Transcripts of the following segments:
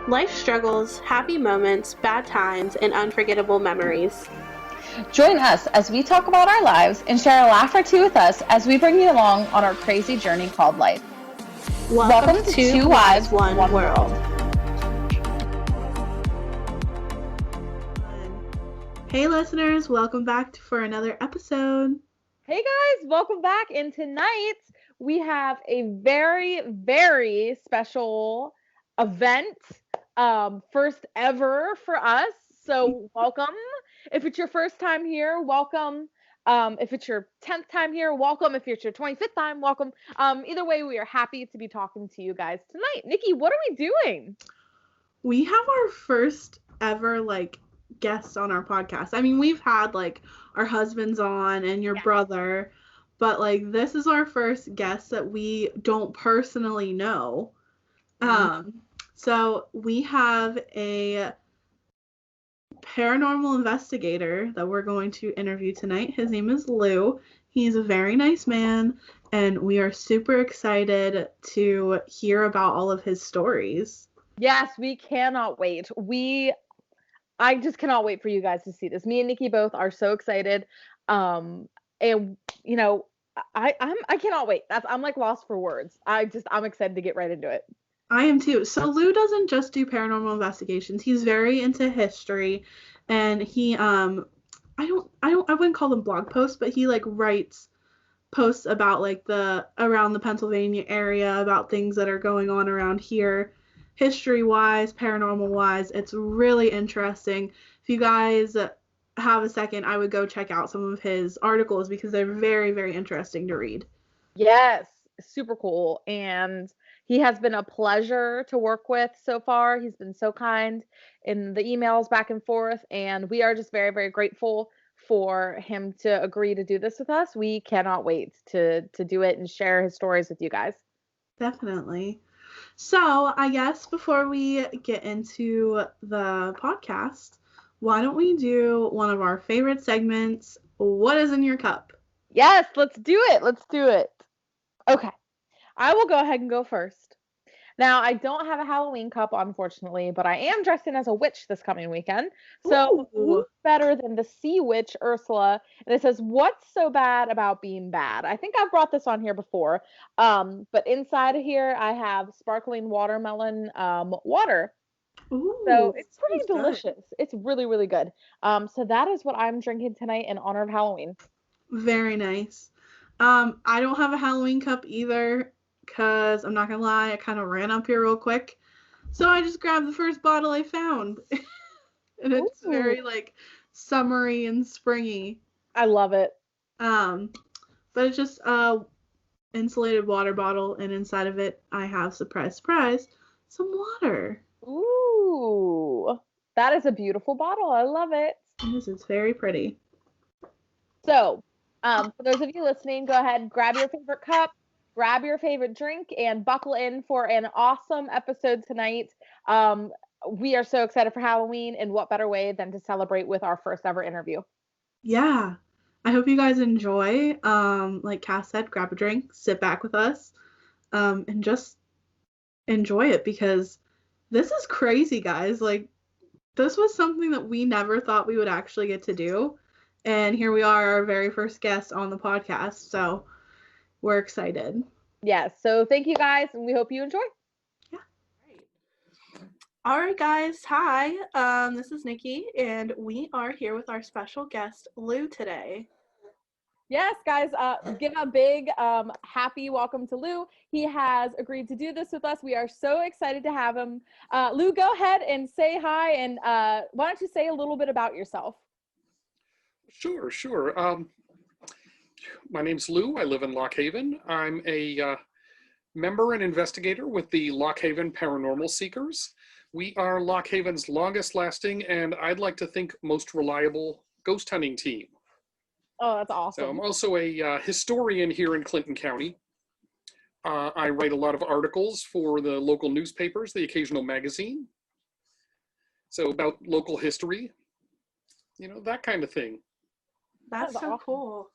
Life struggles, happy moments, bad times, and unforgettable memories. Join us as we talk about our lives and share a laugh or two with us as we bring you along on our crazy journey called life. Welcome to Two Wives, One World. Hey listeners, welcome back for another episode. Hey guys, welcome back. And tonight we have a very, very special event. First ever for us. So welcome. If it's your first time here, welcome. If it's your 10th time here, welcome. If it's your 25th time, welcome. Either way, we are happy to be talking to you guys tonight. Nikki, what are we doing? We have our first ever guest on our podcast. I mean, we've had our husbands on and your brother, but this is our first guest that we don't personally know. So we have a paranormal investigator that we're going to interview tonight. His name is Lou. He's a very nice man, and we are super excited to hear about all of his stories. Yes, we cannot wait. I just cannot wait for you guys to see this. Me and Nikki both are so excited. And you know, I cannot wait. I'm lost for words. I'm excited to get right into it. I am too. So Lou doesn't just do paranormal investigations. He's very into history, and he I wouldn't call them blog posts, but he writes posts about around the Pennsylvania area, about things that are going on around here, history-wise, paranormal-wise. It's really interesting. If you guys have a second, I would go check out some of his articles because they're very, very interesting to read. Yes, super cool. And he has been a pleasure to work with so far. He's been so kind in the emails back and forth, and we are just very, very grateful for him to agree to do this with us. We cannot wait to do it and share his stories with you guys. Definitely. So I guess before we get into the podcast, why don't we do one of our favorite segments, What is in Your Cup? Yes, let's do it. Let's do it. Okay. I will go ahead and go first. Now, I don't have a Halloween cup, unfortunately, but I am dressed in as a witch this coming weekend. So who's better than the sea witch, Ursula? And it says, what's so bad about being bad? I think I've brought this on here before. But inside of here, I have sparkling watermelon water. Ooh, so it's pretty delicious. Good. It's really, really good. So that is what I'm drinking tonight in honor of Halloween. Very nice. I don't have a Halloween cup either, because I'm not gonna lie, I kind of ran up here real quick. So I just grabbed the first bottle I found. And it's very summery and springy. I love it. But it's just a insulated water bottle, and inside of it I have, surprise, surprise, some water. Ooh, that is a beautiful bottle. I love it. Yes, it's very pretty. So, for those of you listening, go ahead, grab your favorite cup, grab your favorite drink, and buckle in for an awesome episode tonight. We are so excited for Halloween, and what better way than to celebrate with our first ever interview? Yeah. I hope you guys enjoy. Like Cass said, grab a drink, sit back with us, and just enjoy it, because this is crazy, guys. This was something that we never thought we would actually get to do. And here we are, our very first guest on the podcast. So we're excited. Yes. So thank you guys, and we hope you enjoy. Yeah. All right, guys. Hi. This is Nikki, and we are here with our special guest, Lou, today. Yes, guys, give a big happy welcome to Lou. He has agreed to do this with us. We are so excited to have him. Lou, go ahead and say hi, and why don't you say a little bit about yourself? Sure. My name's Lou. I live in Lock Haven. I'm a member and investigator with the Lock Haven Paranormal Seekers. We are Lock Haven's longest lasting, and I'd like to think most reliable ghost hunting team. Oh, that's awesome. So I'm also a historian here in Clinton County. I write a lot of articles for the local newspapers, the occasional magazine. So about local history, that kind of thing. That's so awesome. Cool.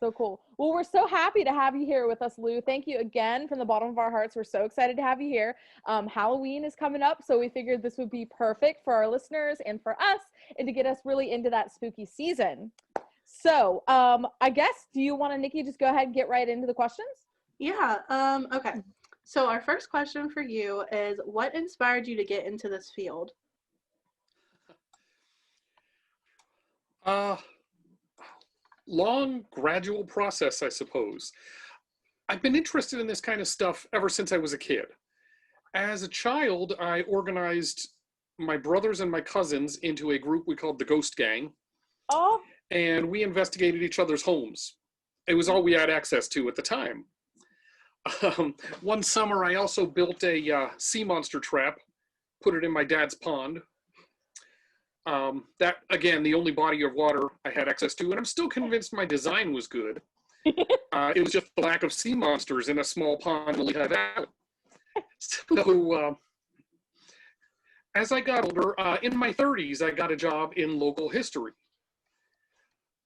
So cool. Well, we're so happy to have you here with us, Lou. Thank you again from the bottom of our hearts. We're so excited to have you here. Halloween is coming up, so we figured this would be perfect for our listeners and for us, and to get us really into that spooky season. So I guess, do you want to, Nikki, just go ahead and get right into the questions? Yeah. Okay. So our first question for you is, what inspired you to get into this field? Long, gradual process, I suppose. I've been interested in this kind of stuff ever since I was a kid. As a child, I organized my brothers and my cousins into a group we called the Ghost Gang. Oh. And we investigated each other's homes. It was all we had access to at the time. One summer, I also built a sea monster trap, put it in my dad's pond. That, again, the only body of water I had access to, and I'm still convinced my design was good. It was just the lack of sea monsters in a small pond in Lehigh Valley. So, as I got older, in my 30s, I got a job in local history.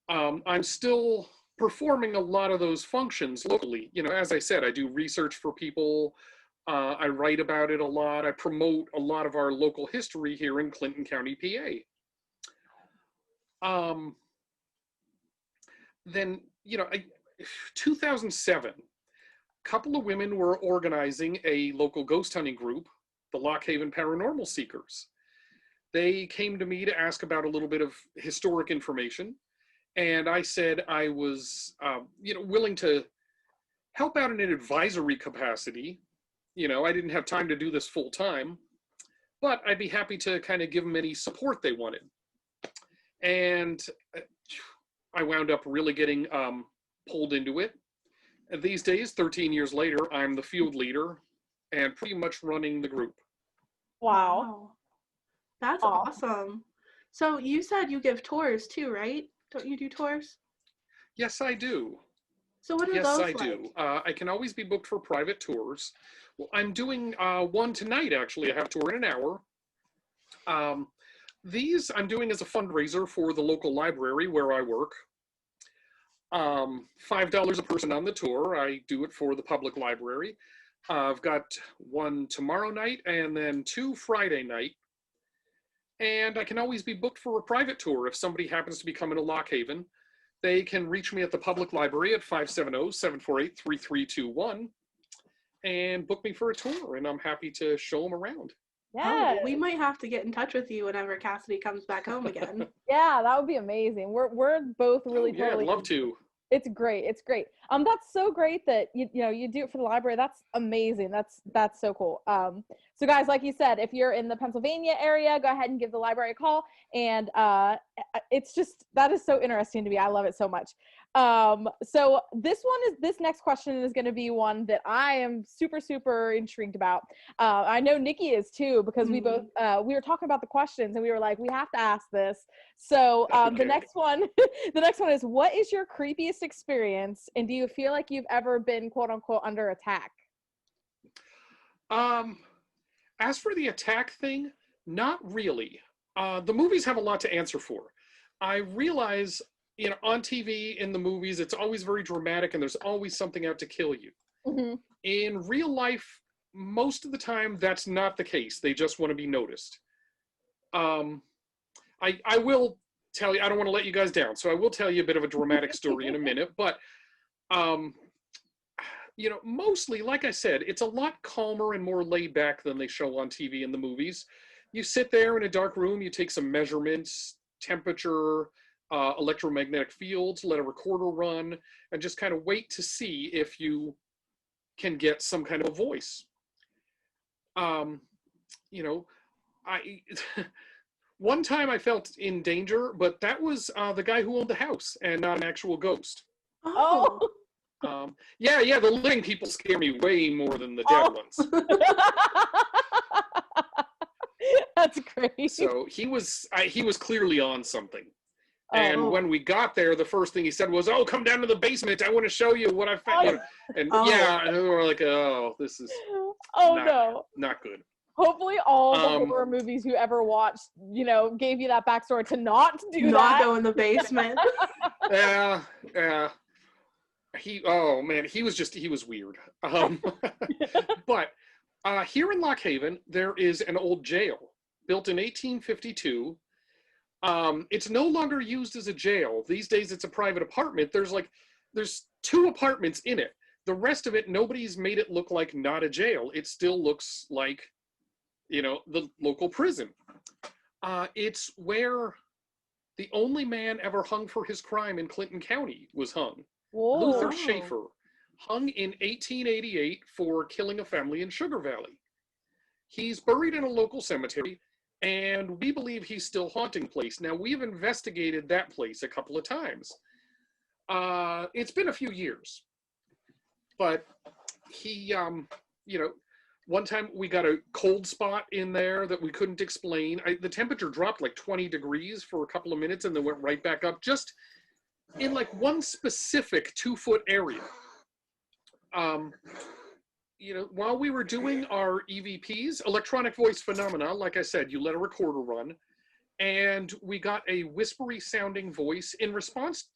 I'm still performing a lot of those functions locally. You know, as I said, I do research for people. I write about it a lot. I promote a lot of our local history here in Clinton County, PA. Then, 2007, a couple of women were organizing a local ghost hunting group, the Lock Haven Paranormal Seekers. They came to me to ask about a little bit of historic information. And I said I was, willing to help out in an advisory capacity. You know, I didn't have time to do this full time, but I'd be happy to kind of give them any support they wanted. And I wound up really getting pulled into it. And these days, 13 years later, I'm the field leader and pretty much running the group. Wow. That's awesome. So you said you give tours too, right? Don't you do tours? Yes, I do. So what are those like? Yes, I do. I can always be booked for private tours. Well, I'm doing one tonight, actually. I have a tour in an hour. These I'm doing as a fundraiser for the local library where I work. $5 a person on the tour. I do it for the public library. I've got one tomorrow night and then 2 Friday night. And I can always be booked for a private tour if somebody happens to be coming to Lock Haven. They can reach me at the public library at 570-748-3321 and book me for a tour, and I'm happy to show them around. Yeah. Oh, we might have to get in touch with you whenever Cassidy comes back home again. Yeah, that would be amazing. We're both really I'd love to. It's great. It's great. That's so great that you do it for the library. That's amazing. That's so cool. So guys, like you said, if you're in the Pennsylvania area, go ahead and give the library a call. And it's just, that is so interesting to me. I love it so much. So this next question is going to be one that I am super, super intrigued about. I know Nikki is too, because we both, we were talking about the questions and we were like, we have to ask this. So Okay. the next one is, what is your creepiest experience? And do you feel like you've ever been quote unquote under attack? As for the attack thing, not really. The movies have a lot to answer for. I realize, on TV, in the movies, it's always very dramatic and there's always something out to kill you. Mm-hmm. In real life, most of the time, that's not the case. They just want to be noticed. I will tell you, I don't want to let you guys down, so I will tell you a bit of a dramatic story in a minute, but mostly, like I said, it's a lot calmer and more laid back than they show on TV and the movies. You sit there in a dark room, you take some measurements, temperature, electromagnetic fields, let a recorder run, and just kind of wait to see if you can get some kind of a voice. One time I felt in danger, but that was the guy who owned the house and not an actual ghost. Oh. Yeah, the living people scare me way more than the dead ones. That's great. So he was clearly on something. And when we got there, the first thing he said was, "Oh, come down to the basement. I want to show you what I found." And and we were like, "Oh, this is not good." Hopefully all the horror movies you ever watched, gave you that backstory to not do that. Not go in the basement. Yeah. Oh man, he was weird. But here in Lock Haven, there is an old jail built in 1852. It's no longer used as a jail. These days it's a private apartment. There's 2 apartments in it. The rest of it, nobody's made it look like not a jail. It still looks like, the local prison. It's where the only man ever hung for his crime in Clinton County was hung. Whoa. Luther Schaefer, hung in 1888 for killing a family in Sugar Valley. He's buried in a local cemetery, and we believe he's still haunting place. Now, we've investigated that place a couple of times. It's been a few years, but he, one time we got a cold spot in there that we couldn't explain. The temperature dropped like 20 degrees for a couple of minutes and then went right back up, just in like one specific 2-foot area. While we were doing our EVPs, electronic voice phenomena, like I said, you let a recorder run, and we got a whispery sounding voice in response,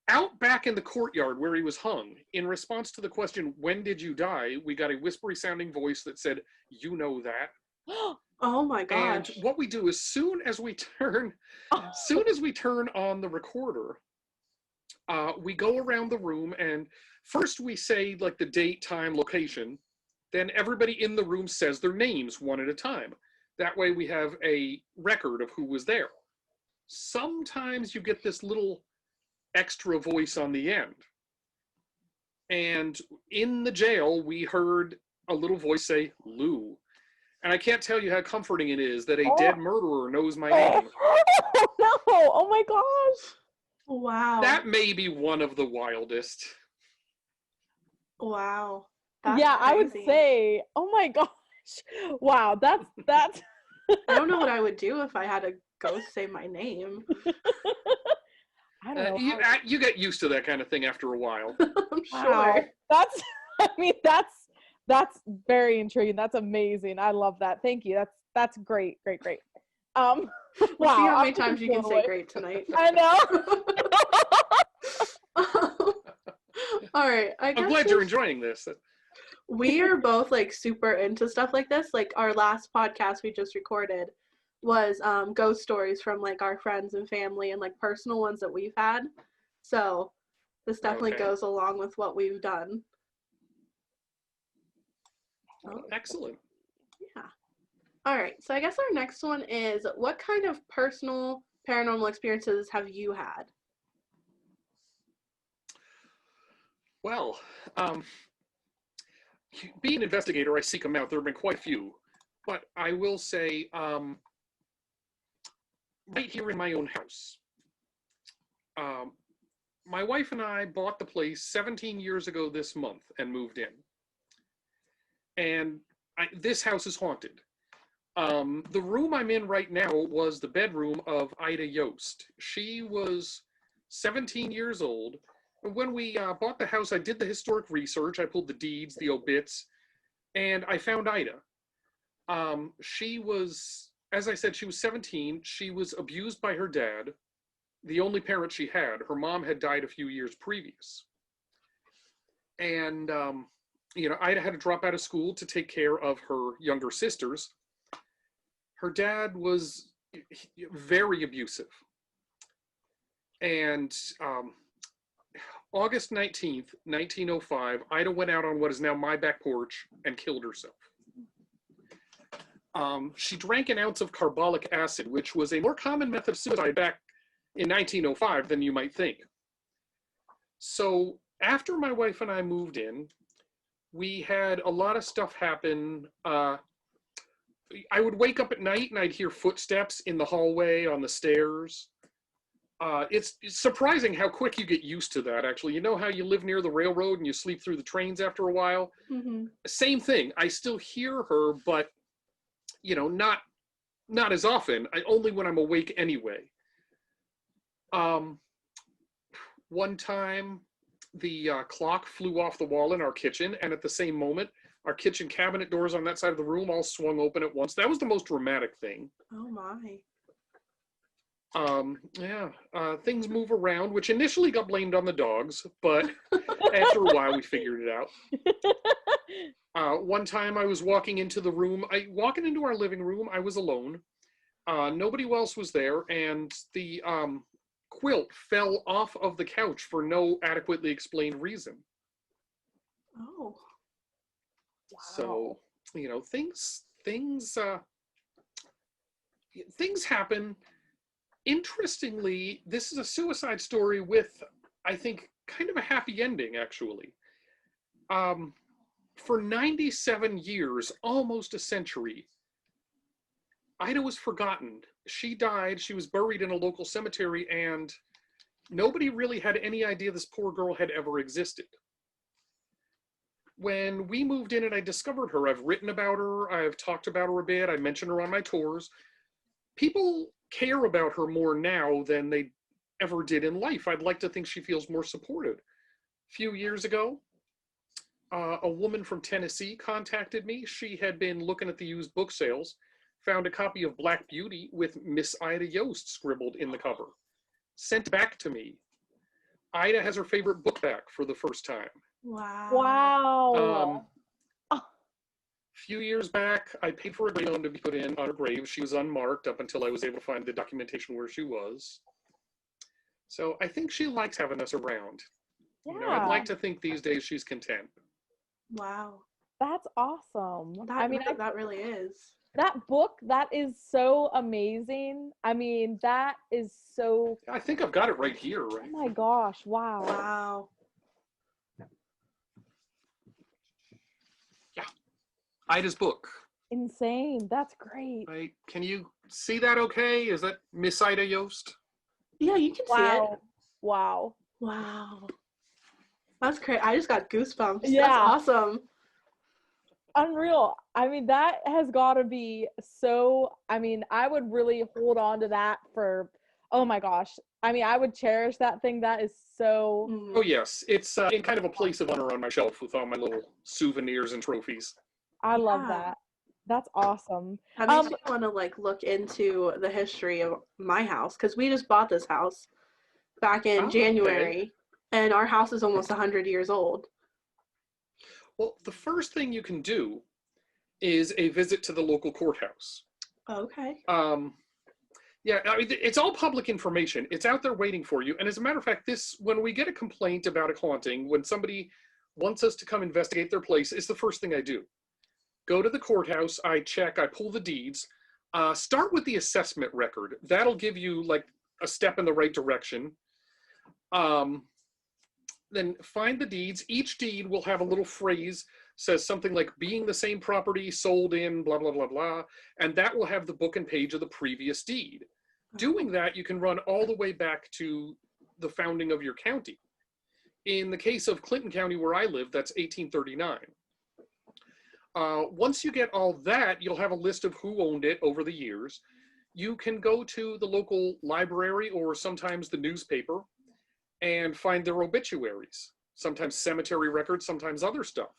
out back in the courtyard where he was hung, in response to the question, when did you die? We got a whispery sounding voice that said, you know that. Oh my gosh. And what we do is soon as we turn on the recorder, we go around the room, and first we say like the date, time, location. Then everybody in the room says their names one at a time. That way we have a record of who was there. Sometimes you get this little extra voice on the end. And in the jail, we heard a little voice say, Lou. And I can't tell you how comforting it is that a dead murderer knows my name. Oh, no. Oh my gosh. Wow. That may be one of the wildest. Wow. That's yeah, crazy. I would say, oh my gosh. Wow, that's I don't know what I would do if I had a ghost say my name. I don't know. You get used to that kind of thing after a while. I'm Wow. sure. That's very intriguing. That's amazing. I love that. Thank you. That's great. Wow. We'll see how many times you can say great tonight. I know. All right. I'm glad you're enjoying this. We are both like super into stuff like this. Like our last podcast we just recorded was ghost stories from like our friends and family and like personal ones that we've had. So this definitely goes along with what we've done. Oh, excellent. Yeah. All right. So I guess our next one is, what kind of personal paranormal experiences have you had? Well, being an investigator, I seek them out. There have been quite a few. But I will say, right here in my own house, my wife and I bought the place 17 years ago this month and moved in. And this house is haunted. The room I'm in right now was the bedroom of Ida Yost. She was 17 years old. When we bought the house, I did the historic research. I pulled the deeds, the obits, and I found Ida. She was, as I said, she was 17. She was abused by her dad, the only parent she had. Her mom had died a few years previous. And, Ida had to drop out of school to take care of her younger sisters. Her dad was very abusive. And August 19th, 1905, Ida went out on what is now my back porch and killed herself. She drank an ounce of carbolic acid, which was a more common method of suicide back in 1905 than you might think. So after my wife and I moved in, we had a lot of stuff happen. I would wake up at night and I'd hear footsteps in the hallway, on the stairs. It's surprising how quick you get used to that, actually. You know how you live near the railroad and you sleep through the trains after a while? Mm-hmm. Same thing. I still hear her, but, not as often. Only when I'm awake anyway. One time, the clock flew off the wall in our kitchen, and at the same moment, our kitchen cabinet doors on that side of the room all swung open at once. That was the most dramatic thing. Oh my. Things move around, which initially got blamed on the dogs, but after a while we figured it out. One time I was walking into our living room, I was alone. Nobody else was there, and the quilt fell off of the couch for no adequately explained reason. Oh. Wow. So, things happen. Interestingly, this is a suicide story with, I think, kind of a happy ending, actually. For 97 years, almost a century, Ida was forgotten. She died, she was buried in a local cemetery, and nobody really had any idea this poor girl had ever existed. When we moved in and I discovered her, I've written about her, I've talked about her a bit, I mentioned her on my tours. People care about her more now than they ever did in life. I'd like to think she feels more supported. A few years ago, a woman from Tennessee contacted me. She had been looking at the used book sales, found a copy of Black Beauty with Miss Ida Yost scribbled in the cover. Sent back to me. Ida has her favorite book back for the first time. Wow. A few years back, I paid for a gravestone to be put in on her grave. She was unmarked up until I was able to find the documentation where she was. So I think she likes having us around. Yeah. I'd like to think these days she's content. Wow. That's awesome. That really is. That book, that is so amazing. That is so... I think I've got it right here, right? Oh my gosh, wow. Wow. Yeah. Ida's book. Insane. That's great. Right. Can you see that okay? Is that Miss Ida Yost? Yeah, you can see it. Wow. Wow. That's great. I just got goosebumps. Yeah. That's awesome. Unreal. That has got to be so, I would really hold on to that for, oh my gosh. I would cherish that thing. That is so... Oh, yes. It's in kind of a place of honor on my shelf with all my little souvenirs and trophies. I love that. That's awesome. That makes me want to look into the history of my house, because we just bought this house back in January, and our house is almost 100 years old. Well, the first thing you can do is a visit to the local courthouse. Okay. Yeah, it's all public information. It's out there waiting for you. And as a matter of fact, when we get a complaint about a haunting, when somebody wants us to come investigate their place, it's the first thing I do. Go to the courthouse, I check, I pull the deeds. Start with the assessment record. That'll give you a step in the right direction. Then find the deeds. Each deed will have a little phrase, says something like being the same property, sold in, blah, blah, blah, blah. And that will have the book and page of the previous deed. Doing that, you can run all the way back to the founding of your county. In the case of Clinton County, where I live, that's 1839. Once you get all that, you'll have a list of who owned it over the years. You can go to the local library or sometimes the newspaper and find their obituaries, sometimes cemetery records, sometimes other stuff.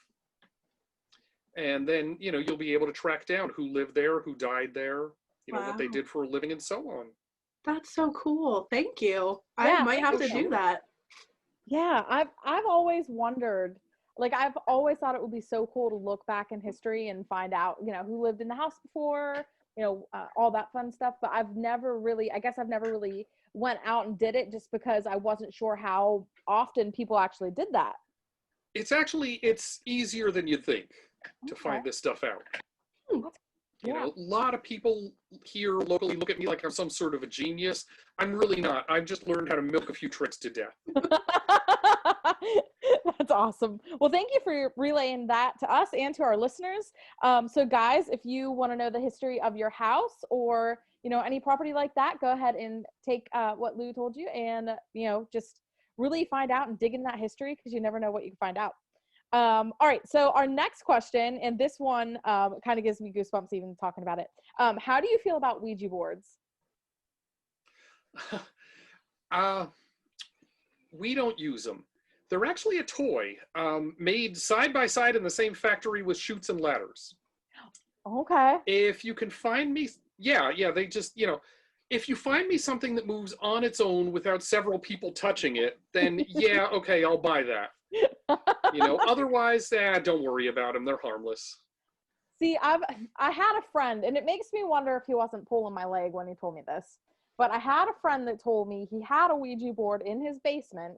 And then, you'll be able to track down who lived there, who died there, what they did for a living and so on. That's so cool. Thank you. Yeah, I might have to do that. Yeah, I've always wondered, I've always thought it would be so cool to look back in history and find out, who lived in the house before, all that fun stuff. But I've never really went out and did it, just because I wasn't sure how often people actually did that. It's easier than you'd think to find this stuff out. A lot of people here locally look at me like I'm some sort of a genius. I'm really not. I've just learned how to milk a few tricks to death. That's awesome. Well, thank you for relaying that to us and to our listeners. So guys, if you want to know the history of your house or, any property like that, go ahead and take what Lou told you and, just really find out and dig in that history, because you never know what you can find out. All right. So our next question, and this one kind of gives me goosebumps even talking about it. How do you feel about Ouija boards? We don't use them. They're actually a toy made side by side in the same factory with chutes and ladders. Okay. If you can find me, they just, if you find me something that moves on its own without several people touching it, then yeah, okay, I'll buy that. Otherwise, don't worry about them. They're harmless. See, I had a friend, and it makes me wonder if he wasn't pulling my leg when he told me this. But I had a friend that told me he had a Ouija board in his basement,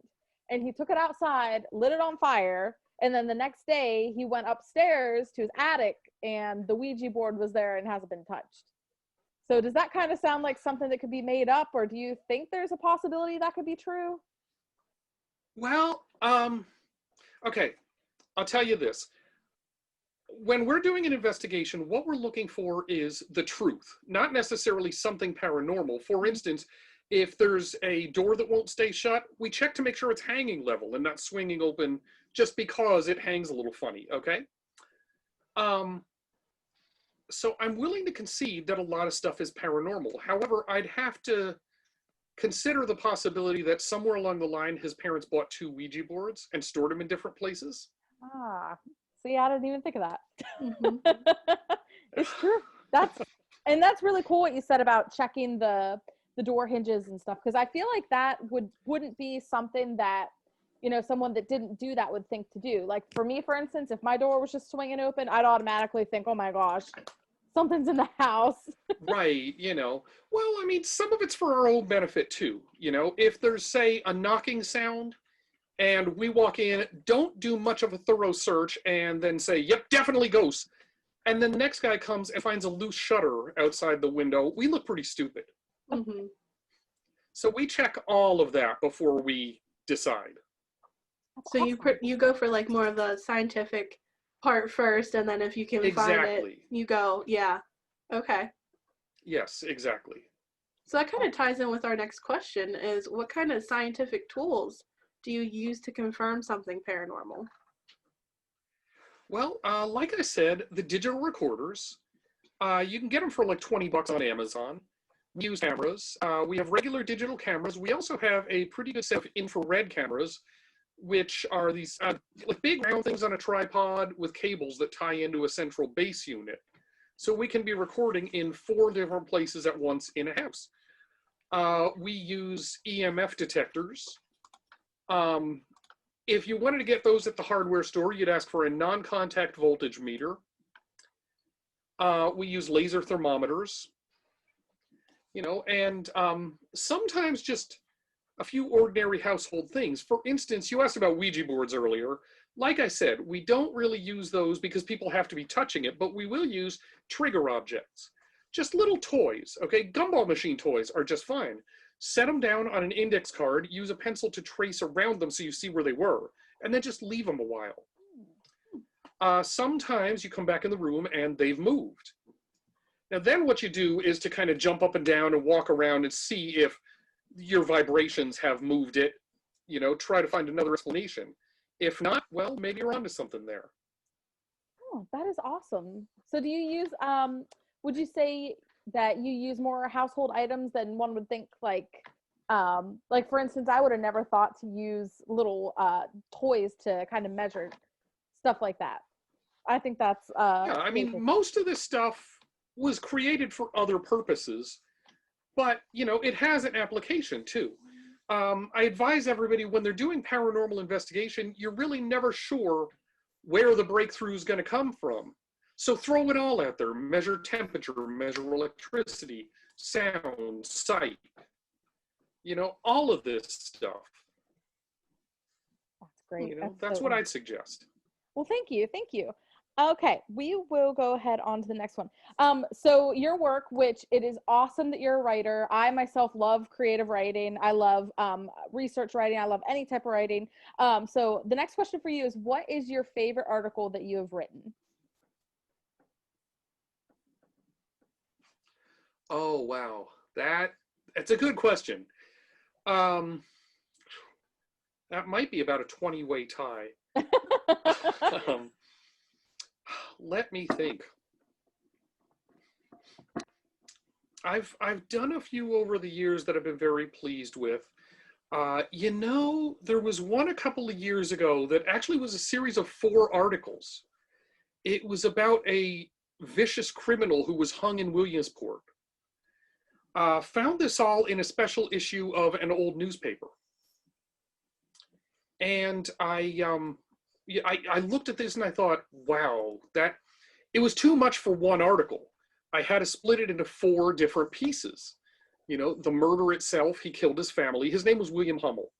and he took it outside, lit it on fire, and then the next day he went upstairs to his attic, and the Ouija board was there and hasn't been touched. So does that kind of sound like something that could be made up, or do you think there's a possibility that could be true? Well, okay, I'll tell you this. When we're doing an investigation, what we're looking for is the truth, not necessarily something paranormal. For instance, if there's a door that won't stay shut, we check to make sure it's hanging level and not swinging open just because it hangs a little funny, okay? So I'm willing to concede that a lot of stuff is paranormal. However, I'd have to consider the possibility that somewhere along the line, his parents bought 2 Ouija boards and stored them in different places. See, I didn't even think of that. Mm-hmm. It's true. That's really cool what you said about checking the door hinges and stuff, because I feel like that wouldn't be something that, someone that didn't do that would think to do. Like for me, for instance, if my door was just swinging open, I'd automatically think, oh my gosh, something's in the house. Right, Well, I mean, some of it's for our own benefit too. If there's, say, a knocking sound and we walk in, don't do much of a thorough search and then say, yep, definitely ghosts. And then the next guy comes and finds a loose shutter outside the window. We look pretty stupid. Mm-hmm. So we check all of that before we decide. So you go for like more of the scientific part first, and then if you can find it, you go, yeah, okay. Yes, exactly. So that kind of ties in with our next question is, what kind of scientific tools do you use to confirm something paranormal? Well, like I said, the digital recorders, you can get them for like $20 on Amazon. We use cameras. We have regular digital cameras. We also have a pretty good set of infrared cameras, which are these like big round things on a tripod with cables that tie into a central base unit. So we can be recording in 4 different places at once in a house. We use EMF detectors. If you wanted to get those at the hardware store, you'd ask for a non-contact voltage meter. We use laser thermometers, and sometimes just a few ordinary household things. For instance, you asked about Ouija boards earlier. Like I said, we don't really use those because people have to be touching it, but we will use trigger objects. Just little toys, okay? Gumball machine toys are just fine. Set them down on an index card, use a pencil to trace around them so you see where they were, and then just leave them a while. Sometimes you come back in the room and they've moved. Now then what you do is to kind of jump up and down and walk around and see if your vibrations have moved it, try to find another explanation. If not, well, maybe you're onto something there. Oh, that is awesome. So do you use, would you say that you use more household items than one would think, like for instance, I would have never thought to use little toys to kind of measure stuff like that. I think that's yeah, I mean, most of this stuff was created for other purposes, but it has an application too. I advise everybody, when they're doing paranormal investigation, you're really never sure where the breakthrough is going to come from. So throw it all out there. Measure temperature, measure electricity, sound, sight, all of this stuff. That's great. That's what I'd suggest. Well, thank you. Thank you. Okay, we will go ahead on to the next one. So your work, which it is awesome that you're a writer. I myself love creative writing. I love research writing. I love any type of writing. So the next question for you is, what is your favorite article that you have written? Oh, wow. That's a good question. That might be about a 20-way tie. Let me think. I've done a few over the years that I've been very pleased with. There was one a couple of years ago that actually was a series of 4 articles. It was about a vicious criminal who was hung in Williamsport. found this all in a special issue of an old newspaper. And I looked at this and I thought, wow, it was too much for one article. I had to split it into 4 different pieces. The murder itself, he killed his family. His name was William Hummel.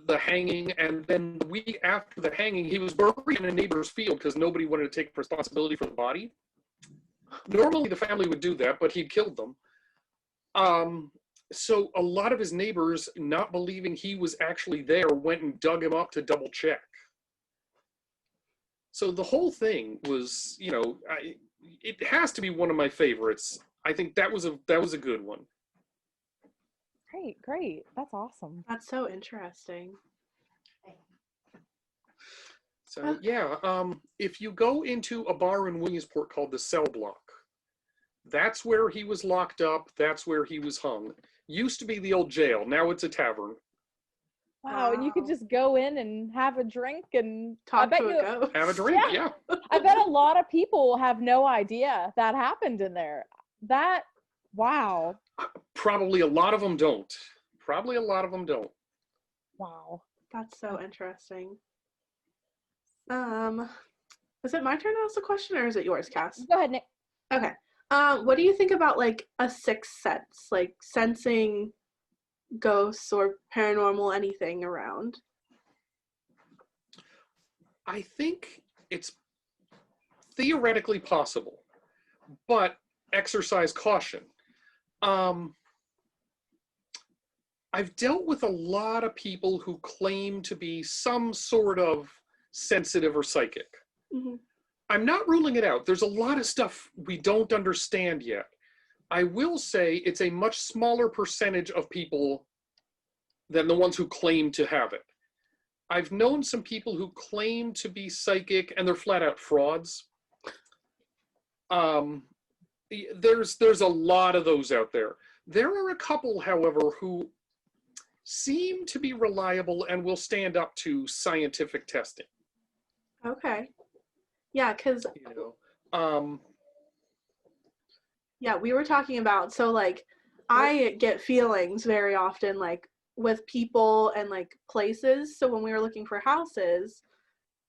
The hanging, and then the week after the hanging, he was buried in a neighbor's field because nobody wanted to take responsibility for the body. Normally the family would do that, but he'd killed them. So a lot of his neighbors, not believing he was actually there, went and dug him up to double check. So the whole thing was, it has to be one of my favorites. I think that was a good one. Great. That's awesome. That's so interesting. So yeah, if you go into a bar in Williamsport called the Cell Block, that's where he was locked up. That's where he was hung. Used to be the old jail. Now it's a tavern. Wow, and you could just go in and have a drink and talk to a ghost. Have a drink, yeah. I bet a lot of people have no idea that happened in there. Wow. Probably a lot of them don't. Wow. That's so interesting. Is it my turn to ask the question, or is it yours, Cass? Go ahead, Nick. Okay. What do you think about like a sixth sense, like sensing ghosts or paranormal anything around? I think it's theoretically possible, but exercise caution. I've dealt with a lot of people who claim to be some sort of sensitive or psychic. Mm-hmm. I'm not ruling it out. There's a lot of stuff we don't understand yet. I will say it's a much smaller percentage of people than the ones who claim to have it. I've known some people who claim to be psychic and they're flat out frauds. There's a lot of those out there. There are a couple, however, who seem to be reliable and will stand up to scientific testing. Okay. Yeah, because yeah, we were talking about, so like I get feelings very often like with people and like places. So when we were looking for houses,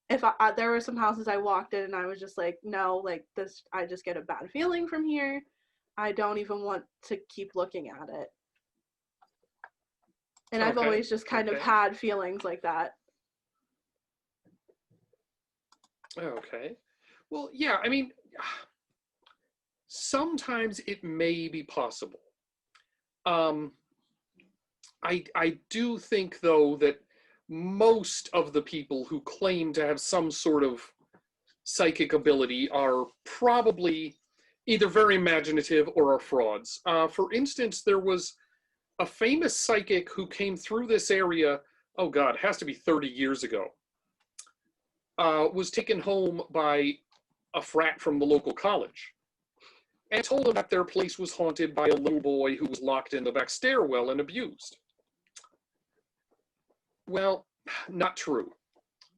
if there were some houses I walked in and I was just like, no, like this, I just get a bad feeling from here. I don't even want to keep looking at it. And I've always just kind of had feelings like that. Okay. Well, yeah, I mean, sometimes it may be possible. I do think, though, that most of the people who claim to have some sort of psychic ability are probably either very imaginative or are frauds. For instance, there was a famous psychic who came through this area, oh God, has to be 30 years ago, was taken home by a frat from the local college and told them that their place was haunted by a little boy who was locked in the back stairwell and abused. Well, not true.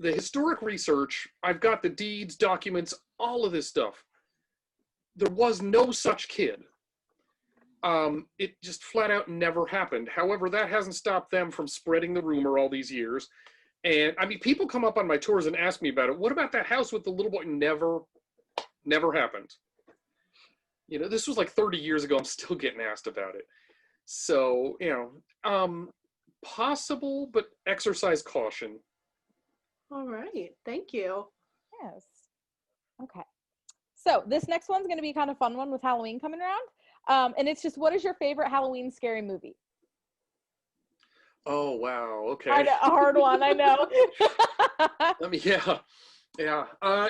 The historic research, I've got the deeds, documents, all of this stuff. There was no such kid. It just flat out never happened. However, that hasn't stopped them from spreading the rumor all these years. And I mean, people come up on my tours and ask me about it. What about that house with the little boy? Never happened. You know, this was like 30 years ago. I'm still getting asked about it. So, you know, possible, but exercise caution. All right. Thank you. Yes. Okay. So this next one's going to be kind of fun one with Halloween coming around. And it's just, what is your favorite Halloween scary movie? Oh, wow. Okay. I know, a hard one, I know. I mean, yeah.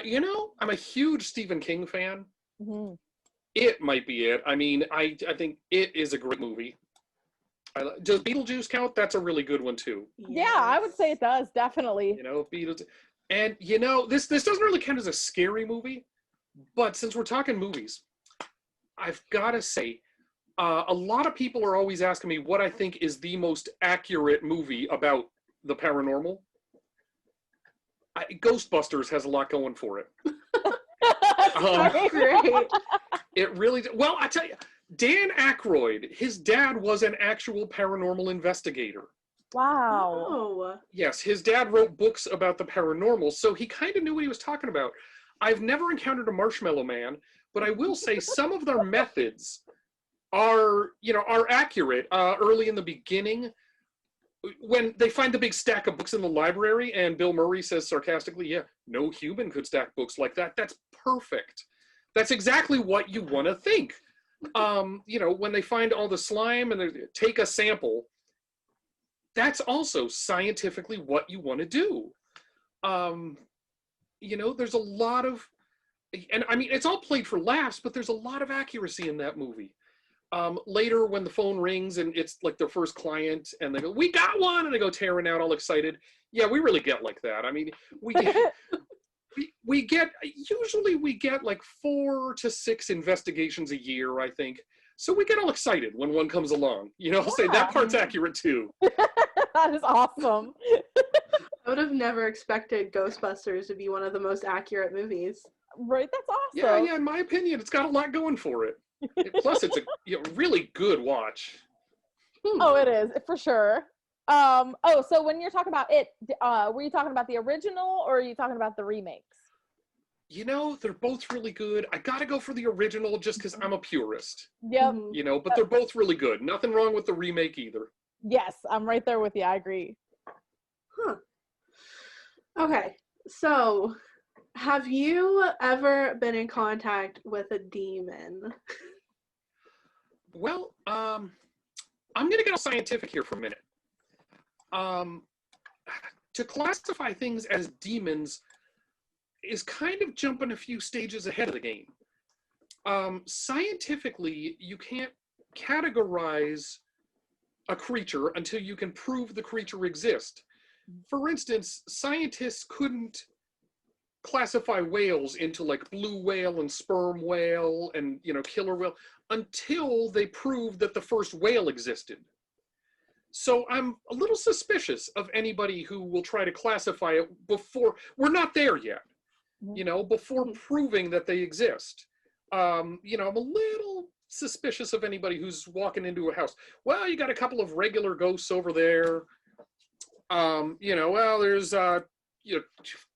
You know, I'm a huge Stephen King fan. Mm-hmm. It might be it. I mean, I think it is a great movie. Does Beetlejuice count? That's a really good one too. Yeah, I would say it does, definitely. You know, Beetlejuice. And you know, this doesn't really count as a scary movie, but since we're talking movies, I've got to say, a lot of people are always asking me what I think is the most accurate movie about the paranormal. Ghostbusters has a lot going for it. Great. It really, well, I tell you, Dan Aykroyd, his dad was an actual paranormal investigator. Wow. Oh. Yes, his dad wrote books about the paranormal, so he kind of knew what he was talking about. I've never encountered a Marshmallow Man, but I will say some of their methods are accurate. Early in the beginning, when they find the big stack of books in the library, and Bill Murray says sarcastically, yeah, no human could stack books like that. That's perfect. That's exactly what you want to think. When they find all the slime and they take a sample, that's also scientifically what you want to do. There's a lot of, and I mean, it's all played for laughs, but there's a lot of accuracy in that movie. Later, when the phone rings and it's like their first client, and they go, "We got one," and they go tearing out all excited. Yeah, we really get like that. I mean, we get usually we get like 4 to 6 investigations a year, I think. So we get all excited when one comes along. I'll say that part's accurate too. That is awesome. I would have never expected Ghostbusters to be one of the most accurate movies. Right, that's awesome. Yeah, in my opinion, it's got a lot going for it. Plus, it's a really good watch. Oh, it is, for sure. So when you're talking about it, were you talking about the original or are you talking about the remakes? They're both really good. I gotta go for the original just because I'm a purist. Yep. But they're both really good. Nothing wrong with the remake either. Yes, I'm right there with you. I agree. Huh. Okay, so have you ever been in contact with a demon? Well, I'm gonna get all scientific here for a minute. To classify things as demons is kind of jumping a few stages ahead of the game. Scientifically, you can't categorize a creature until you can prove the creature exists. For instance, scientists couldn't classify whales into like blue whale and sperm whale and killer whale until they proved that the first whale existed. So I'm a little suspicious of anybody who will try to classify it before we're not there yet. Before proving that they exist. I'm a little suspicious of anybody who's walking into a house. Well, you got a couple of regular ghosts over there. There's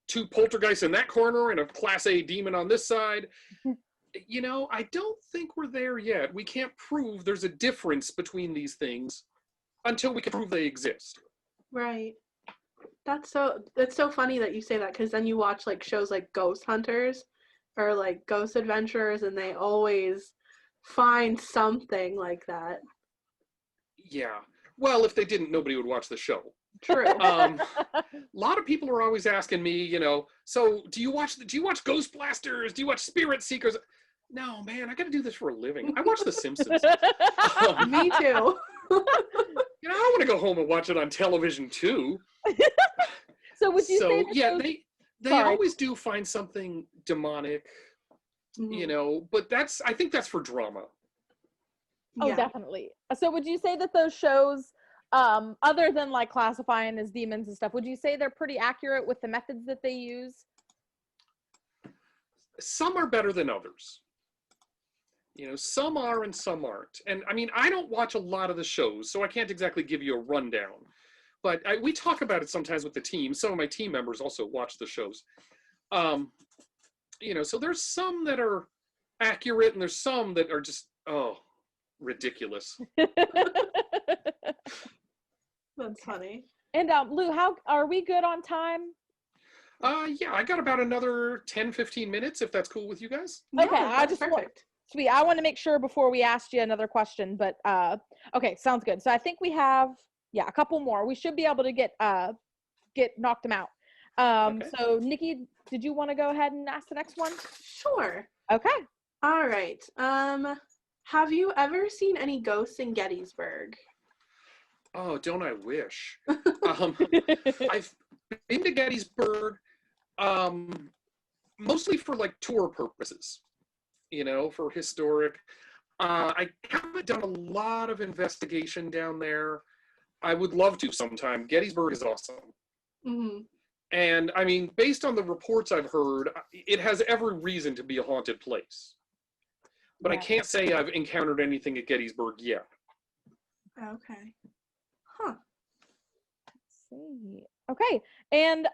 2 poltergeists in that corner and a class A demon on this side. I don't think we're there yet. We can't prove there's a difference between these things until we can prove they exist. Right. It's so funny that you say that, because then you watch like shows like Ghost Hunters or like Ghost Adventurers, and they always find something like that. Yeah. Well, if they didn't, nobody would watch the show. True. A lot of people are always asking me, so do you watch Ghost Blasters? Do you watch Spirit Seekers? No, man, I got to do this for a living. I watch The Simpsons. Me too. I don't want to go home and watch it on television too. So would you say they always do find something demonic, but I think that's for drama. Oh, yeah. Definitely. So would you say that those shows, other than like classifying as demons and stuff, would you say they're pretty accurate with the methods that they use? Some are better than others. Some are and some aren't. And I mean, I don't watch a lot of the shows, so I can't exactly give you a rundown. But we talk about it sometimes with the team. Some of my team members also watch the shows. So there's some that are accurate and there's some that are just, ridiculous. That's funny. And Lou, how are we good on time? Yeah, I got about another 10-15 minutes if that's cool with you guys. Okay, yeah, perfect. Sweet. I want to make sure before we asked you another question, but okay, sounds good. So I think we have a couple more. We should be able to get knocked them out. Okay. So Nikki, did you want to go ahead and ask the next one? Sure. Okay. All right. Have you ever seen any ghosts in Gettysburg? Oh, don't I wish. I've been to Gettysburg mostly for like tour purposes. For historic. I haven't done a lot of investigation down there. I would love to sometime. Gettysburg is awesome. Mm-hmm. And I mean, based on the reports I've heard, it has every reason to be a haunted place. But I Yeah. can't say I've encountered anything at Gettysburg yet. Okay. Huh. Let's see. Okay. And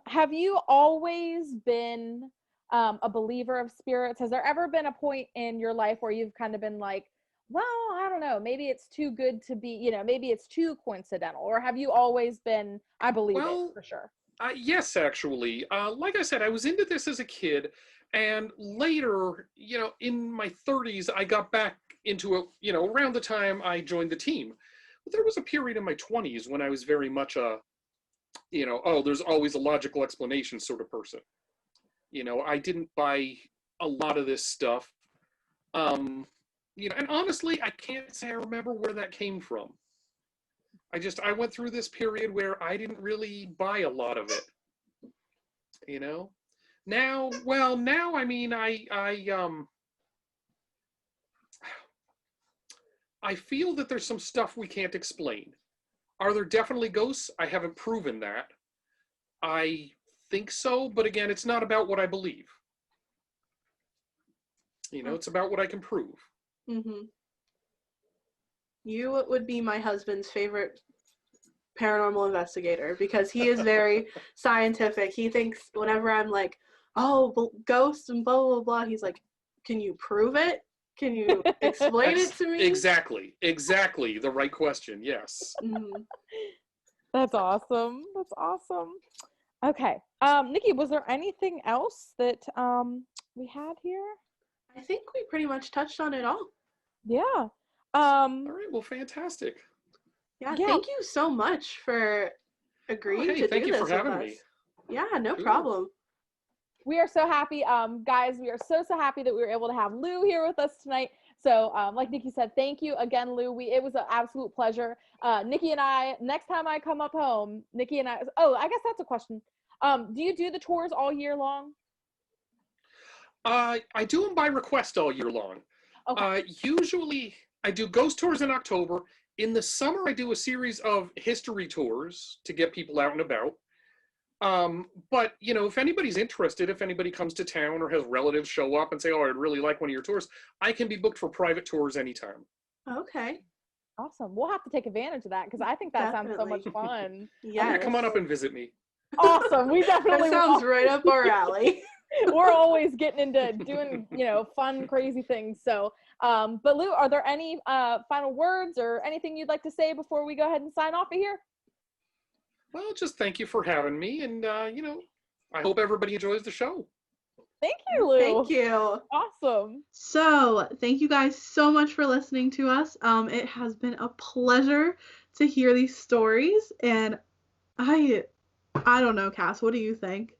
have you always been a believer of spirits? Has there ever been a point in your life where you've kind of been like, well, I don't know, maybe it's too good to be, maybe it's too coincidental? Or have you always been, I believe it for sure? Yes, actually. Like I said, I was into this as a kid, and later, in my 30s, I got back into it, around the time I joined the team. But there was a period in my 20s when I was very much a, oh, there's always a logical explanation sort of person. I didn't buy a lot of this stuff. And honestly, I can't say I remember where that came from. I went through this period where I didn't really buy a lot of it. Now, I mean, I feel that there's some stuff we can't explain. Are there definitely ghosts? I haven't proven that. I think so, but again, it's not about what I believe. It's about what I can prove. Mm-hmm. You would be my husband's favorite paranormal investigator because he is very scientific. He thinks whenever I'm like, oh, ghosts and blah, blah, blah, he's like, can you prove it? Can you explain it to me? Exactly the right question. Yes. Mm-hmm. That's awesome. Okay. Nikki, was there anything else that we had here? I think we pretty much touched on it all. Yeah. All right. Well, fantastic. Yeah. Thank you so much for agreeing to do this. Thank you for having me. Yeah, no problem. We are so happy, guys. We are so happy that we were able to have Lou here with us tonight. So, like Nikki said, thank you again, Lou. It was an absolute pleasure. Nikki and I, next time I come up home, Nikki and I. Oh, I guess that's a question. Do you do the tours all year long? I do them by request all year long. Okay. Usually, I do ghost tours in October. In the summer, I do a series of history tours to get people out and about. But, if anybody's interested, if anybody comes to town or has relatives show up and say, oh, I'd really like one of your tours, I can be booked for private tours anytime. Okay. Awesome. We'll have to take advantage of that because I think that sounds so much fun. Yeah. Come on up and visit me. Awesome. We definitely That sounds right up our alley. We're always getting into doing, fun, crazy things. So, but Lou, are there any final words or anything you'd like to say before we go ahead and sign off of here? Well, just thank you for having me. And, I hope everybody enjoys the show. Thank you, Lou. Thank you. Awesome. So, thank you guys so much for listening to us. It has been a pleasure to hear these stories. And I don't know, Cass, what do you think?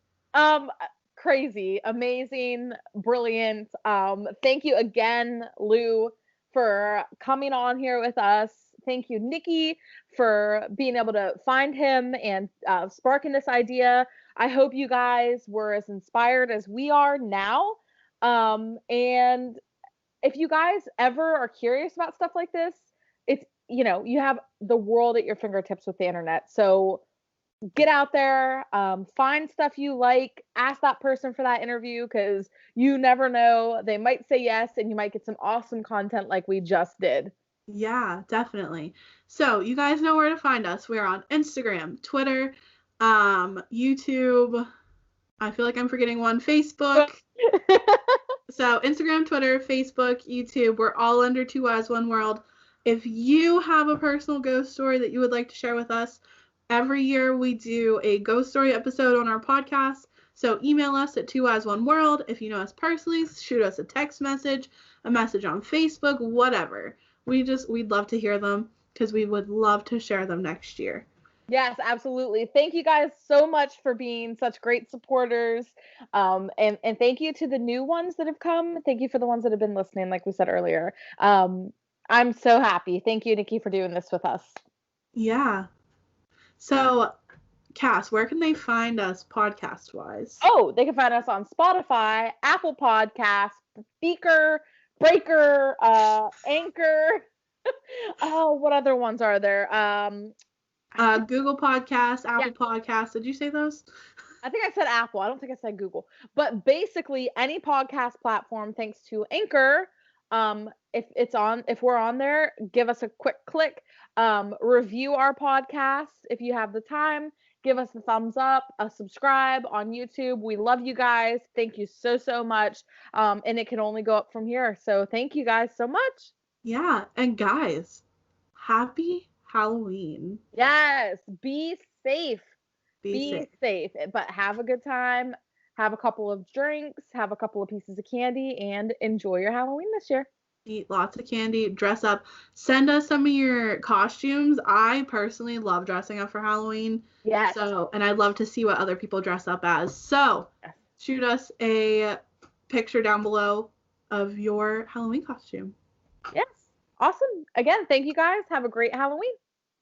Crazy, amazing, brilliant. Thank you again, Lou, for coming on here with us. Thank you, Nikki, for being able to find him and sparking this idea. I hope you guys were as inspired as we are now. And if you guys ever are curious about stuff like this, it's, you have the world at your fingertips with the internet. So get out there, find stuff you like, ask that person for that interview because you never know. They might say yes and you might get some awesome content like we just did. Yeah, definitely. So you guys know where to find us. We're on Instagram, Twitter, YouTube. I feel like I'm forgetting one. Facebook. So Instagram, Twitter, Facebook, YouTube. We're all under 2 Eyes, 1 World. If you have a personal ghost story that you would like to share with us, every year we do a ghost story episode on our podcast. So email us at 2 Eyes, 1 World. If you know us personally, shoot us a text message, a message on Facebook, whatever. We'd love to hear them because we would love to share them next year. Yes, absolutely. Thank you guys so much for being such great supporters. And thank you to the new ones that have come. Thank you for the ones that have been listening, like we said earlier. I'm so happy. Thank you, Nikki, for doing this with us. Yeah. So, Cass, where can they find us podcast-wise? Oh, they can find us on Spotify, Apple Podcasts, Speaker, Breaker, Anchor. Oh, what other ones are there? Google Podcasts, Apple Podcasts. Did you say those? I think I said Apple. I don't think I said Google. But basically, any podcast platform, thanks to Anchor, if we're on there, give us a quick click. Review our podcast if you have the time. Give us a thumbs up, a subscribe on YouTube. We love you guys. Thank you so, so much. And it can only go up from here. So thank you guys so much. Yeah. And guys, happy Halloween. Yes. Be safe. Be safe. But have a good time. Have a couple of drinks. Have a couple of pieces of candy. And enjoy your Halloween this year. Eat lots of candy, dress up, send us some of your costumes. I personally love dressing up for Halloween. Yes. And I'd love to see what other people dress up as. So shoot us a picture down below of your Halloween costume. Yes. Awesome. Again, thank you guys. Have a great Halloween.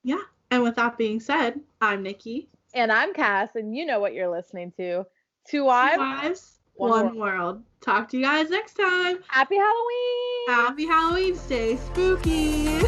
Yeah. And with that being said, I'm Nikki. And I'm Cass, and you know what you're listening to. Two Wives, One World. Talk to you guys next time. Happy Halloween! Happy Halloween. Stay spooky.